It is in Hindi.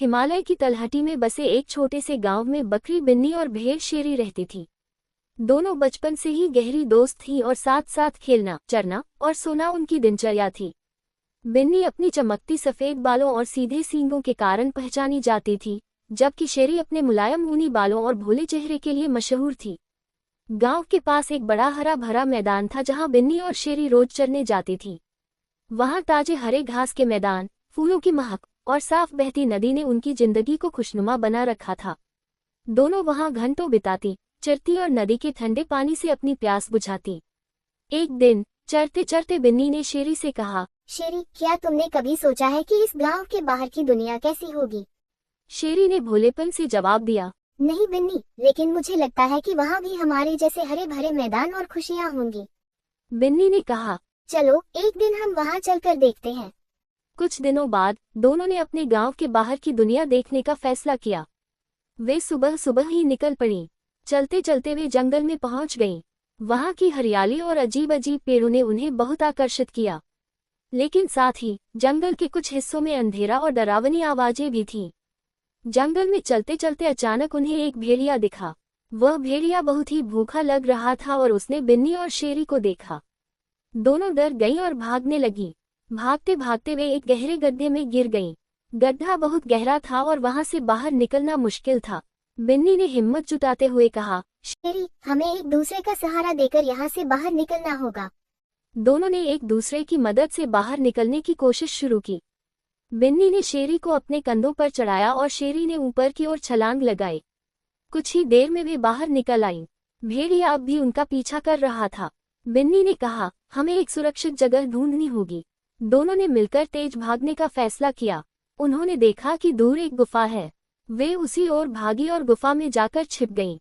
हिमालय की तलहटी में बसे एक छोटे से गांव में बकरी बिन्नी और भेड़ शेरी रहती थी। दोनों बचपन से ही गहरी दोस्त थीं और साथ साथ खेलना, चरना और सोना उनकी दिनचर्या थी। बिन्नी अपनी चमकती सफेद बालों और सीधे सींगों के कारण पहचानी जाती थी, जबकि शेरी अपने मुलायम ऊनी बालों और भोले चेहरे के लिए मशहूर थी। गांव के पास एक बड़ा हरा भरा मैदान था जहां बिन्नी और शेरी रोज चरने जाती थीं। वहां ताजे हरे घास के मैदान, फूलों की महक और साफ बहती नदी ने उनकी जिंदगी को खुशनुमा बना रखा था। दोनों वहां घंटों बिताती, चरती और नदी के ठंडे पानी से अपनी प्यास बुझाती। एक दिन चरते चरते बिन्नी ने शेरी से कहा, शेरी, क्या तुमने कभी सोचा है कि इस गांव के बाहर की दुनिया कैसी होगी? शेरी ने भोलेपन से जवाब दिया, नहीं बिन्नी, लेकिन मुझे लगता है कि वहाँ भी हमारे जैसे हरे भरे मैदान और खुशियाँ होंगी। बिन्नी ने कहा, चलो एक दिन हम वहाँ चलकर देखते हैं। कुछ दिनों बाद दोनों ने अपने गांव के बाहर की दुनिया देखने का फैसला किया। वे सुबह सुबह ही निकल पड़ी। चलते चलते वे जंगल में पहुंच गईं। वहां की हरियाली और अजीब अजीब पेड़ों ने उन्हें बहुत आकर्षित किया, लेकिन साथ ही जंगल के कुछ हिस्सों में अंधेरा और डरावनी आवाजें भी थीं। जंगल में चलते चलते अचानक उन्हें एक भेड़िया दिखा। वह भेड़िया बहुत ही भूखा लग रहा था और उसने बिन्नी और शेरी को देखा। दोनों डर गईं और भागने लगीं। भागते भागते वे एक गहरे गड्ढे में गिर गईं। गड्ढा बहुत गहरा था और वहां से बाहर निकलना मुश्किल था। बिन्नी ने हिम्मत जुटाते हुए कहा, शेरी, हमें एक दूसरे का सहारा देकर यहाँ से बाहर निकलना होगा। दोनों ने एक दूसरे की मदद से बाहर निकलने की कोशिश शुरू की। बिन्नी ने शेरी को अपने कंधों पर चढ़ाया और शेरी ने ऊपर की ओर छलांग लगाई। कुछ ही देर में वे बाहर निकल आईं। भेड़िया अब भी उनका पीछा कर रहा था। बिन्नी ने कहा, हमें एक सुरक्षित जगह ढूंढनी होगी। दोनों ने मिलकर तेज भागने का फैसला किया। उन्होंने देखा कि दूर एक गुफा है। वे उसी ओर भागी और गुफा में जाकर छिप गईं।